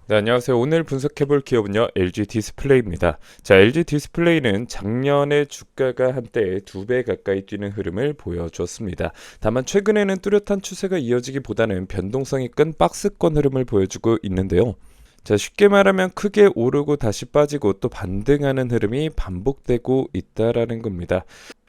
네, 안녕하세요. 오늘 분석해볼 기업은요, LG 디스플레이입니다. 자, LG 디스플레이는 작년에 주가가 한때 2배 가까이 뛰는 흐름을 보여줬습니다. 다만 최근에는 뚜렷한 추세가 이어지기보다는 변동성이 큰 박스권 흐름을 보여주고 있는데요. 자, 쉽게 말하면 크게 오르고 다시 빠지고 또 반등하는 흐름이 반복되고 있다라는 겁니다.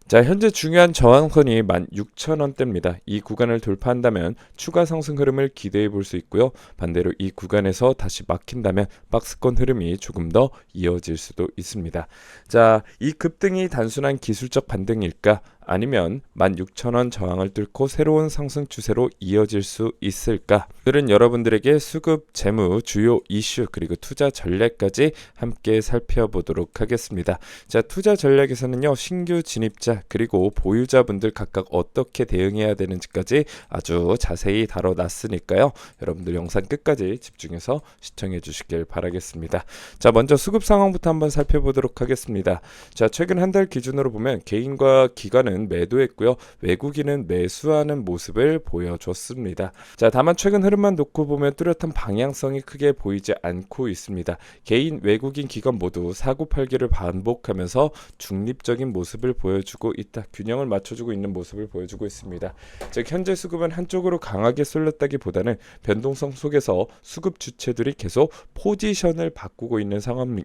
자, 현재 중요한 저항선이 16,000원대입니다. 이 구간을 돌파한다면 추가 상승 흐름을 기대해 볼 수 있고요. 반대로 이 구간에서 다시 막힌다면 박스권 흐름이 조금 더 이어질 수도 있습니다. 자, 이 급등이 단순한 기술적 반등일까? 아니면 16,000원 저항을 뚫고 새로운 상승 추세로 이어질 수 있을까? 오늘은 여러분들에게 수급, 재무, 주요 이슈, 그리고 투자 전략까지 함께 살펴보도록 하겠습니다. 자, 투자 전략에서는요, 신규 진입자, 그리고 보유자분들 각각 어떻게 대응해야 되는지까지 아주 자세히 다뤄놨으니까요. 여러분들 영상 끝까지 집중해서 시청해 주시길 바라겠습니다. 자, 먼저 수급 상황부터 한번 살펴보도록 하겠습니다. 자, 최근 한 달 기준으로 보면 개인과 기관은 매도했고요. 외국인은 매수하는 모습을 보여줬습니다. 자, 다만 최근 흐름만 놓고 보면 뚜렷한 방향성이 크게 보이지 않고 있습니다. 개인, 외국인, 기관 모두 사고팔기를 반복하면서 중립적인 모습을 보여주고 있다. 균형을 맞춰주고 있는 모습을 보여주고 있습니다. 즉 현재 수급은 한쪽으로 강하게 쏠렸다기보다는 변동성 속에서 수급 주체들이 계속 포지션을 바꾸고 있는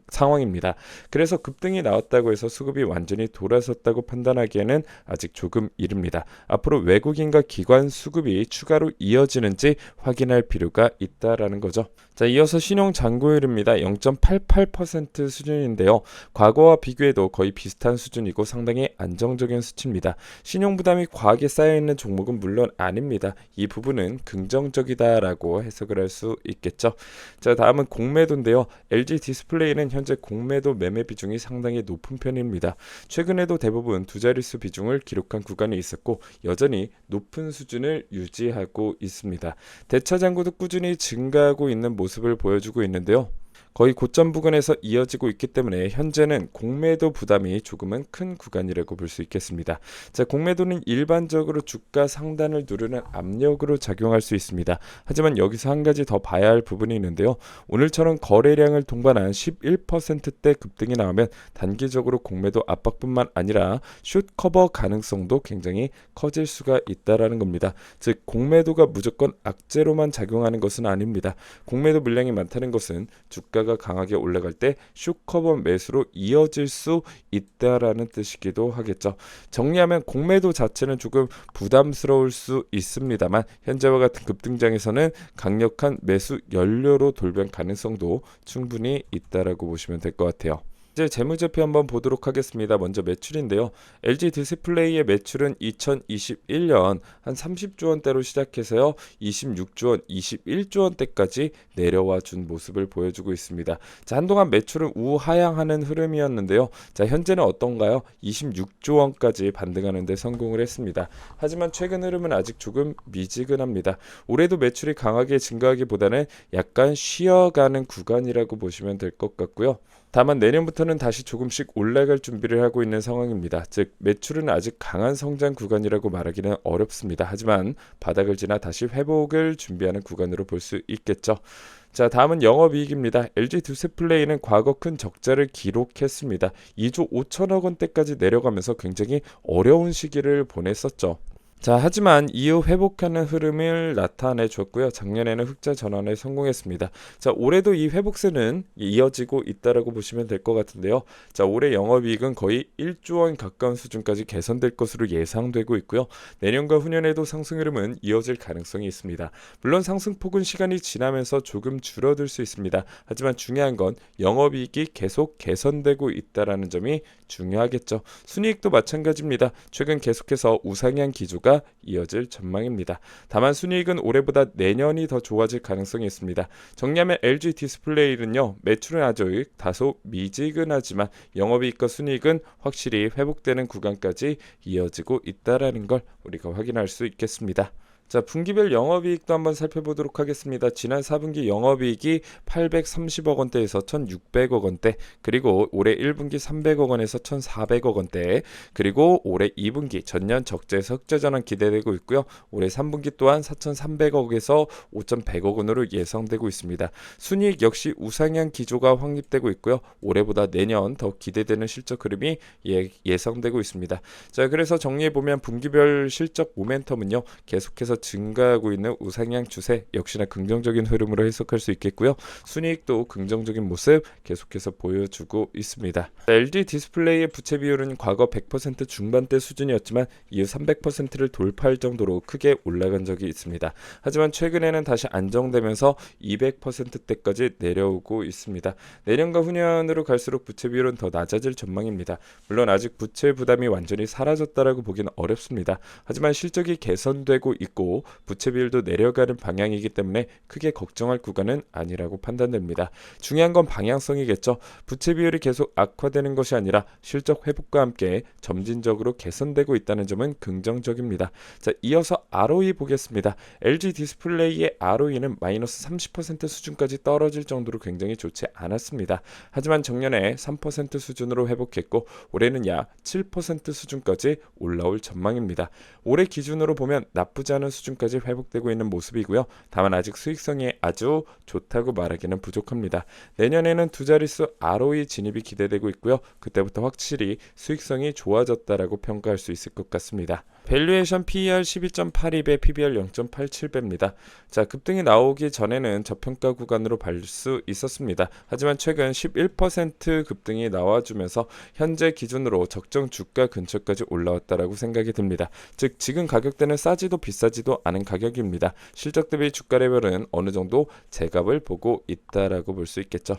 상황입니다. 그래서 급등이 나왔다고 해서 수급이 완전히 돌아섰다고 판단하기에는 아직 조금 이릅니다. 앞으로 외국인과 기관 수급이 추가로 이어지는지 확인할 필요가 있다라는 거죠. 자, 이어서 신용 잔고율입니다. 0.88% 수준인데요. 과거와 비교해도 거의 비슷한 수준이고 상당히 안정적인 수치입니다. 신용 부담이 과하게 쌓여 있는 종목은 물론 아닙니다. 이 부분은 긍정적이다라고 해석을 할 수 있겠죠. 자, 다음은 공매도인데요. LG 디스플레이는 현재 공매도 매매 비중이 상당히 높은 편입니다. 최근에도 대부분 두 자릿수 비중을 기록한 구간이 있었고 여전히 높은 수준을 유지하고 있습니다. 대차 잔고도 꾸준히 증가하고 있는 모습을 보여주고 있는데요. 거의 고점 부근에서 이어지고 있기 때문에 현재는 공매도 부담이 조금은 큰 구간이라고 볼 수 있겠습니다. 자, 공매도는 일반적으로 주가 상단을 누르는 압력으로 작용할 수 있습니다. 하지만 여기서 한 가지 더 봐야 할 부분이 있는데요. 오늘처럼 거래량을 동반한 11%대 급등이 나오면 단기적으로 공매도 압박뿐만 아니라 숏 커버 가능성도 굉장히 커질 수가 있다라는 겁니다. 즉 공매도가 무조건 악재로만 작용하는 것은 아닙니다. 공매도 물량이 많다는 것은 주가가 강하게 올라갈 때 숏커버 매수로 이어질 수 있다라는 뜻이기도 하겠죠. 정리하면 공매도 자체는 조금 부담스러울 수 있습니다만 현재와 같은 급등장에서는 강력한 매수 연료로 돌변 가능성도 충분히 있다라고 보시면 될 것 같아요. 이제 재무제표 한번 보도록 하겠습니다. 먼저 매출인데요. LG 디스플레이의 매출은 2021년 한 30조 원대로 시작해서요. 26조 원, 21조 원대까지 내려와 준 모습을 보여주고 있습니다. 자, 한동안 매출은 우하향하는 흐름이었는데요. 자, 현재는 어떤가요? 26조 원까지 반등하는 데 성공을 했습니다. 하지만 최근 흐름은 아직 조금 미지근합니다. 올해도 매출이 강하게 증가하기보다는 약간 쉬어가는 구간이라고 보시면 될 것 같고요. 다만 내년부터는 다시 조금씩 올라갈 준비를 하고 있는 상황입니다. 즉 매출은 아직 강한 성장 구간이라고 말하기는 어렵습니다. 하지만 바닥을 지나 다시 회복을 준비하는 구간으로 볼 수 있겠죠. 자, 다음은 영업이익입니다. LG 디스플레이는 과거 큰 적자를 기록했습니다. 2조 5천억 원대까지 내려가면서 굉장히 어려운 시기를 보냈었죠. 자, 하지만 이후 회복하는 흐름을 나타내 줬고요. 작년에는 흑자 전환에 성공했습니다. 자, 올해도 이 회복세는 이어지고 있다라고 보시면 될 것 같은데요. 자, 올해 영업이익은 거의 1조 원 가까운 수준까지 개선될 것으로 예상되고 있고요. 내년과 후년에도 상승 흐름은 이어질 가능성이 있습니다. 물론 상승폭은 시간이 지나면서 조금 줄어들 수 있습니다. 하지만 중요한 건 영업이익이 계속 개선되고 있다라는 점이 중요하겠죠. 순이익도 마찬가지입니다. 최근 계속해서 우상향 기조가 이어질 전망입니다. 다만 순이익은 올해보다 내년이 더 좋아질 가능성이 있습니다. 정리하면 LG 디스플레이는요. 매출은 아직 다소 미지근하지만 영업이익과 순이익은 확실히 회복되는 구간까지 이어지고 있다라는 걸 우리가 확인할 수 있겠습니다. 자, 분기별 영업이익도 한번 살펴보도록 하겠습니다. 지난 4분기 영업이익이 830억 원대에서 1,600억 원대, 그리고 올해 1분기 300억 원에서 1,400억 원대, 그리고 올해 2분기 전년 적자에서 흑자 전환 기대되고 있고요. 올해 3분기 또한 4,300억에서 5,100억 원으로 예상되고 있습니다. 순이익 역시 우상향 기조가 확립되고 있고요. 올해보다 내년 더 기대되는 실적 흐름이 예상되고 있습니다. 자, 그래서 정리해보면 분기별 실적 모멘텀은요, 계속해서 증가하고 있는 우상향 추세, 역시나 긍정적인 흐름으로 해석할 수 있겠고요. 순이익도 긍정적인 모습 계속해서 보여주고 있습니다. LG 디스플레이의 부채 비율은 과거 100% 중반대 수준이었지만 이후 300%를 돌파할 정도로 크게 올라간 적이 있습니다. 하지만 최근에는 다시 안정되면서 200%대까지 내려오고 있습니다. 내년과 후년으로 갈수록 부채 비율은 더 낮아질 전망입니다. 물론 아직 부채 부담이 완전히 사라졌다라고 보기는 어렵습니다. 하지만 실적이 개선되고 있고 부채 비율도 내려가는 방향이기 때문에 크게 걱정할 구간은 아니라고 판단됩니다. 중요한 건 방향성이겠죠. 부채 비율이 계속 악화되는 것이 아니라 실적 회복과 함께 점진적으로 개선되고 있다는 점은 긍정적입니다. 자, 이어서 ROE 보겠습니다. LG 디스플레이의 ROE는 마이너스 30% 수준까지 떨어질 정도로 굉장히 좋지 않았습니다. 하지만 작년에 3% 수준으로 회복했고 올해는 약 7% 수준까지 올라올 전망입니다. 올해 기준으로 보면 나쁘지 않은 수준까지 회복되고 있는 모습이고요. 다만 아직 수익성이 아주 좋다고 말하기는 부족합니다. 내년에는 두 자릿수 ROE 진입이 기대되고 있고요. 그때부터 확실히 수익성이 좋아졌다라고 평가할 수 있을 것 같습니다. 밸류에이션 PER 12.82배, PBR 0.87배입니다. 자, 급등이 나오기 전에는 저평가 구간으로 발 수 있었습니다. 하지만 최근 11% 급등이 나와주면서 현재 기준으로 적정 주가 근처까지 올라왔다라고 생각이 듭니다. 즉 지금 가격대는 싸지도 비싸지도 않은 가격입니다. 실적 대비 주가 레벨은 어느 정도 제값을 보고 있다라고 볼 수 있겠죠.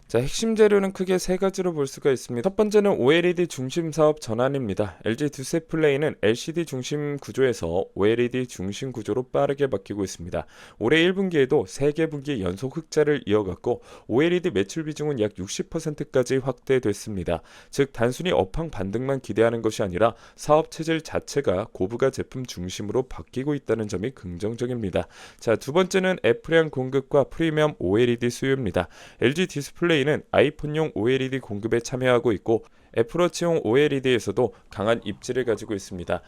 자, 핵심 재료는 크게 세 가지로 볼 수가 있습니다. 첫 번째는 OLED 중심 사업 전환입니다. LG 디스플레이는 LCD 중심 구조에서 OLED 중심 구조로 빠르게 바뀌고 있습니다. 올해 1분기에도 3개 분기 연속 흑자를 이어갔고 OLED 매출 비중은 약 60%까지 확대됐습니다. 즉 단순히 업황 반등만 기대하는 것이 아니라 사업 체질 자체가 고부가 제품 중심으로 바뀌고 있다는 점이 긍정적입니다. 자, 두 번째는 애플향 공급과 프리미엄 OLED 수요입니다. LG 디스플레이는 아이폰용 OLED 공급에 참여하고 있고 애플워치용 OLED에서도 강한 입지를 가지고 있습니다.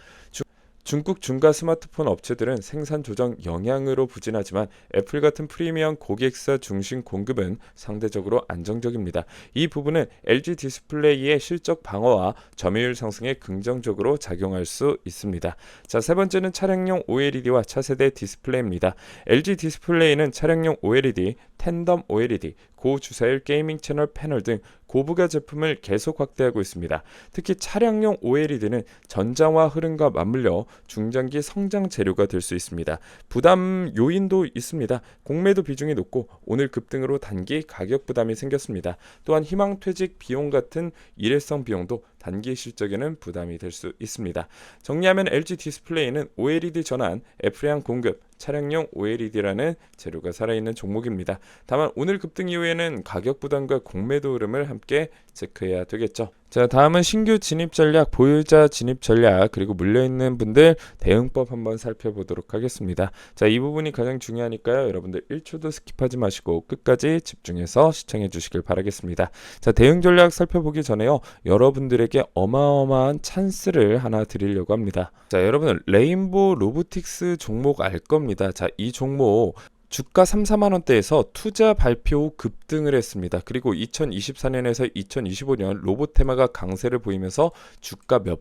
중국 중가 스마트폰 업체들은 생산 조정 영향으로 부진하지만 애플 같은 프리미엄 고객사 중심 공급은 상대적으로 안정적입니다. 이 부분은 LG 디스플레이의 실적 방어와 점유율 상승에 긍정적으로 작용할 수 있습니다. 자, 세 번째는 차량용 OLED와 차세대 디스플레이입니다. LG 디스플레이는 차량용 OLED, 텐덤 OLED, 고주사율 게이밍 채널 패널 등 고부가 제품을 계속 확대하고 있습니다. 특히 차량용 OLED는 전장화 흐름과 맞물려 중장기 성장 재료가 될 수 있습니다. 부담 요인도 있습니다. 공매도 비중이 높고 오늘 급등으로 단기 가격 부담이 생겼습니다. 또한 희망퇴직 비용 같은 일회성 비용도 단기 실적에는 부담이 될 수 있습니다. 정리하면 LG 디스플레이는 OLED 전환, 애플향 공급, 차량용 OLED라는 재료가 살아있는 종목입니다. 다만 오늘 급등 이후에는 가격 부담과 공매도 흐름을 함께 체크해야 되겠죠. 자, 다음은 신규 진입 전략, 보유자 진입 전략, 그리고 물려있는 분들 대응법 한번 살펴보도록 하겠습니다. 자, 이 부분이 가장 중요하니까요. 여러분들 1초도 스킵하지 마시고 끝까지 집중해서 시청해 주시길 바라겠습니다. 자, 대응 전략 살펴보기 전에요. 여러분들에게 어마어마한 찬스를 하나 드리려고 합니다. 자, 여러분 레인보우 로보틱스 종목 알 겁니다. 자, 이 종목 주가 3, 4만 원대에서 투자 발표 후 급등을 했습니다. 그리고 2024년에서 2025년 로봇 테마가 강세를 보이면서 주가 몇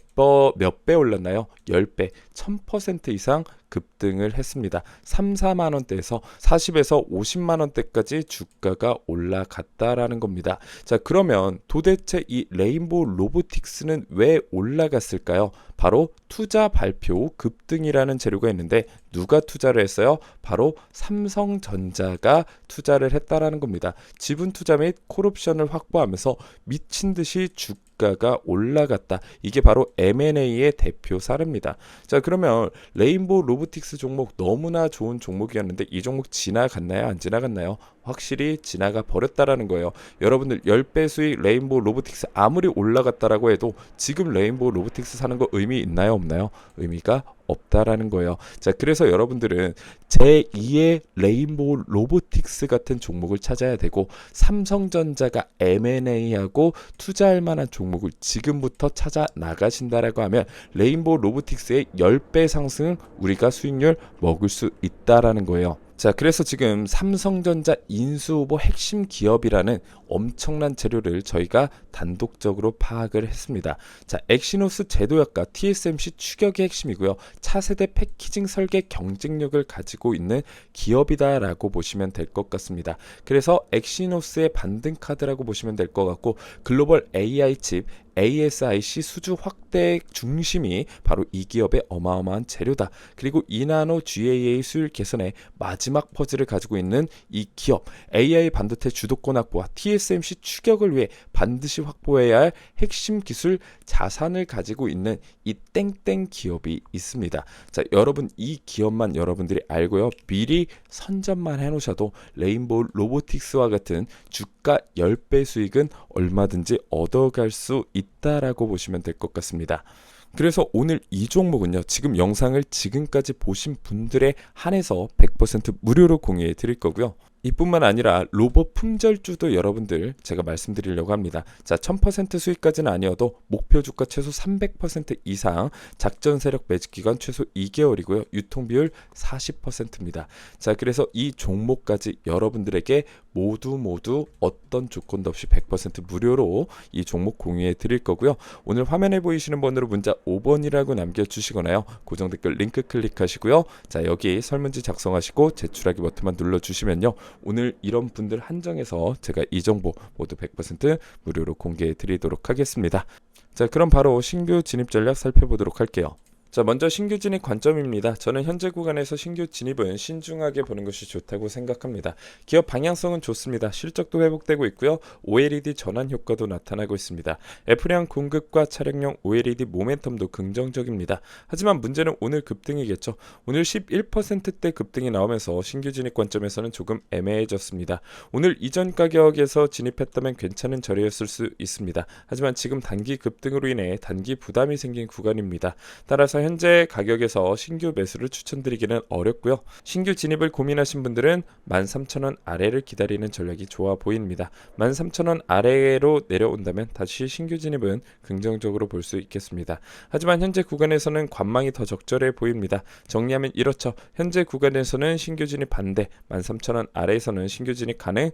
배 올랐나요? 10배, 1000% 이상 급등을 했습니다. 3, 4만 원대에서 40에서 50만 원대까지 주가가 올라갔다라는 겁니다. 자, 그러면 도대체 이 레인보우 로보틱스는 왜 올라갔을까요? 바로 투자 발표 후 급등이라는 재료가 있는데 누가 투자를 했어요? 바로 삼성전자가 투자를 했다라는 겁니다. 지분 투자 및 콜옵션을 확보하면서 미친 듯이 주가가 올라갔다. 이게 바로 M&A의 대표 사례입니다. 자, 그러면 레인보우 로보틱스 종목 너무나 좋은 종목이었는데 이 종목 지나갔나요? 안 지나갔나요? 확실히 지나가 버렸다라는 거예요. 여러분들 10배 수익 레인보우 로보틱스 아무리 올라갔다라고 해도 지금 레인보우 로보틱스 사는 거 의미 있나요? 없나요? 의미가 없다라는 거예요. 자, 그래서 여러분들은 제2의 레인보우 로보틱스 같은 종목을 찾아야 되고, 삼성전자가 M&A하고 투자할 만한 종목을 지금부터 찾아 나가신다라고 하면 레인보우 로보틱스의 10배 상승 우리가 수익률 먹을 수 있다라는 거예요. 자, 그래서 지금 삼성전자 인수후보 핵심 기업이라는 엄청난 재료를 저희가 단독적으로 파악을 했습니다. 자, 엑시노스 제도약과 TSMC 추격의 핵심이고요. 차세대 패키징 설계 경쟁력을 가지고 있는 기업이다라고 보시면 될 것 같습니다. 그래서 엑시노스의 반등카드라고 보시면 될 것 같고, 글로벌 AI 칩 ASIC 수주 확대 중심이 바로 이 기업의 어마어마한 재료다. 그리고 2나노 GAA 수율 개선의 마지막 퍼즐을 가지고 있는 이 기업, AI 반도체 주도권 확보와 TSMC 추격을 위해 반드시 확보해야 할 핵심 기술 자산을 가지고 있는 이 땡땡 기업이 있습니다. 자, 여러분 이 기업만 여러분들이 알고요, 미리 선점만 해놓으셔도 레인보우 로보틱스와 같은 주가 10배 수익은 얼마든지 얻어갈 수 있다라고 보시면 될 것 같습니다. 그래서 오늘 이 종목은요, 지금 영상을 지금까지 보신 분들에 한해서 100% 무료로 공유해 드릴 거고요. 이뿐만 아니라 로봇 품절주도 여러분들 제가 말씀드리려고 합니다. 자, 1000% 수익까지는 아니어도 목표 주가 최소 300% 이상, 작전 세력 매직 기간 최소 2개월이고요. 유통 비율 40%입니다. 자, 그래서 이 종목까지 여러분들에게 모두 어떤 조건도 없이 100% 무료로 이 종목 공유해 드릴 거고요. 오늘 화면에 보이시는 번호로 문자 5번이라고 남겨주시거나요, 고정 댓글 링크 클릭하시고요. 자, 여기 설문지 작성하시고 제출하기 버튼만 눌러주시면요, 오늘 이런 분들 한정해서 제가 이 정보 모두 100% 무료로 공개해 드리도록 하겠습니다. 자, 그럼 바로 신규 진입 전략 살펴보도록 할게요. 자, 먼저 신규 진입 관점입니다. 저는 현재 구간에서 신규 진입은 신중하게 보는 것이 좋다고 생각합니다. 기업 방향성은 좋습니다. 실적도 회복되고 있고요. OLED 전환 효과도 나타나고 있습니다. 애플량 공급과 차량용 OLED 모멘텀도 긍정적입니다. 하지만 문제는 오늘 급등이겠죠. 오늘 11%대 급등이 나오면서 신규 진입 관점에서는 조금 애매해졌습니다. 오늘 이전 가격에서 진입했다면 괜찮은 자리였을 수 있습니다. 하지만 지금 단기 급등으로 인해 단기 부담이 생긴 구간입니다. 따라서 현재 가격에서 신규 매수를 추천드리기는 어렵고요. 신규 진입을 고민하신 분들은 13,000원 아래를 기다리는 전략이 좋아 보입니다. 13,000원 아래로 내려온다면 다시 신규 진입은 긍정적으로 볼 수 있겠습니다. 하지만 현재 구간에서는 관망이 더 적절해 보입니다. 정리하면 이렇죠. 현재 구간에서는 신규 진입 반대, 13,000원 아래에서는 신규 진입 가능,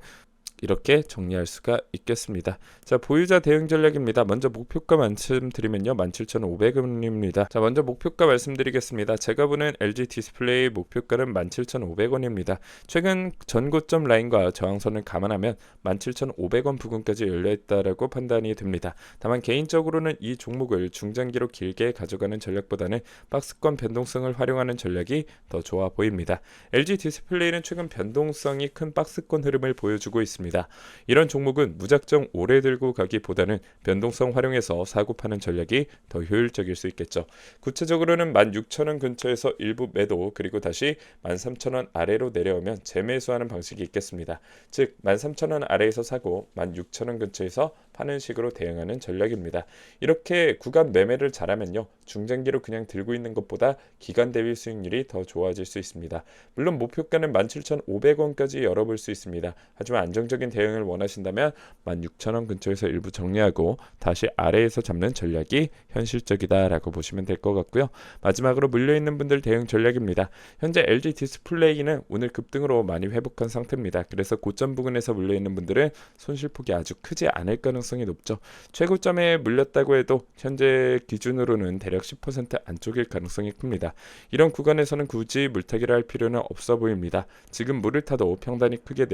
이렇게 정리할 수가 있겠습니다. 자, 보유자 대응 전략입니다. 먼저 목표가 말씀드리면요, 17,500원입니다. 자, 먼저 목표가 말씀드리겠습니다. 제가 보는 LG 디스플레이 목표가는 17,500원입니다. 최근 전고점 라인과 저항선을 감안하면 17,500원 부근까지 열려있다라고 판단이 됩니다. 다만 개인적으로는 이 종목을 중장기로 길게 가져가는 전략보다는 박스권 변동성을 활용하는 전략이 더 좋아 보입니다. LG 디스플레이는 최근 변동성이 큰 박스권 흐름을 보여주고 있습니다. 이런 종목은 무작정 오래 들고 가기보다는 변동성 활용해서 사고 파는 전략이 더 효율적일 수 있겠죠. 구체적으로는 16,000원 근처에서 일부 매도, 그리고 다시 13,000원 아래로 내려오면 재매수하는 방식이 있겠습니다. 즉 13,000원 아래에서 사고 16,000원 근처에서 파는 식으로 대응하는 전략입니다. 이렇게 구간 매매를 잘하면요, 중장기로 그냥 들고 있는 것보다 기간 대비 수익률이 더 좋아질 수 있습니다. 물론 목표가는 17,500원까지 열어볼 수 있습니다. 하지만 안정적인 대응을 원하신다면 16,000원 근처에서 일부 정리하고 다시 아래에서 잡는 전략이 현실적이다라고 보시면 될 것 같고요. 마지막으로 물려있는 분들 대응 전략입니다. 현재 LG 디스플레이는 오늘 급등으로 많이 회복한 상태입니다. 그래서 고점 부근에서 물려있는 분들은 손실폭이 아주 크지 않을 가능성이 높죠. 최고점에 물렸다고 해도 현재 기준으로는 대략 10% 안쪽일 가능성이 큽니다. 이런 구간에서는 굳이 물타기를 할 필요는 없어 보입니다. 지금 물을 타도 평단이 크게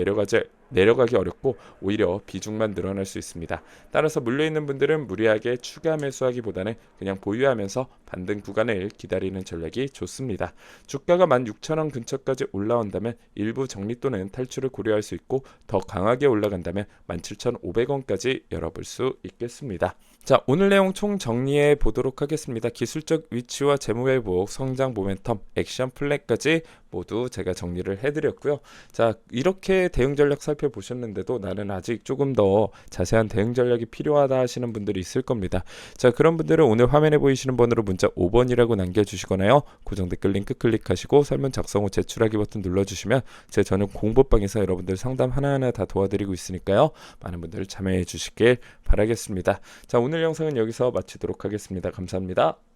내려가기 어렵고 오히려 비중만 늘어날 수 있습니다. 따라서 물려있는 분들은 무리하게 추가 매수하기보다는 그냥 보유하면서 반등 구간을 기다리는 전략이 좋습니다. 주가가 16,000원 근처까지 올라온다면 일부 정리 또는 탈출을 고려할 수 있고, 더 강하게 올라간다면 17,500원까지 열어볼 수 있겠습니다. 자, 오늘 내용 총 정리해 보도록 하겠습니다. 기술적 위치와 재무회복, 성장 모멘텀, 액션 플랜까지 모두 제가 정리를 해드렸고요. 자, 이렇게 대응 전략 살펴보셨는데도 나는 아직 조금 더 자세한 대응 전략이 필요하다 하시는 분들이 있을 겁니다. 자, 그런 분들은 오늘 화면에 보이시는 번호로 문자 5번이라고 남겨주시거나요. 고정 댓글 링크 클릭하시고 설문 작성 후 제출하기 버튼 눌러주시면 제 전용 공부방에서 여러분들 상담 하나하나 다 도와드리고 있으니까요. 많은 분들 참여해 주시길 바라겠습니다. 자, 오늘 영상은 여기서 마치도록 하겠습니다. 감사합니다.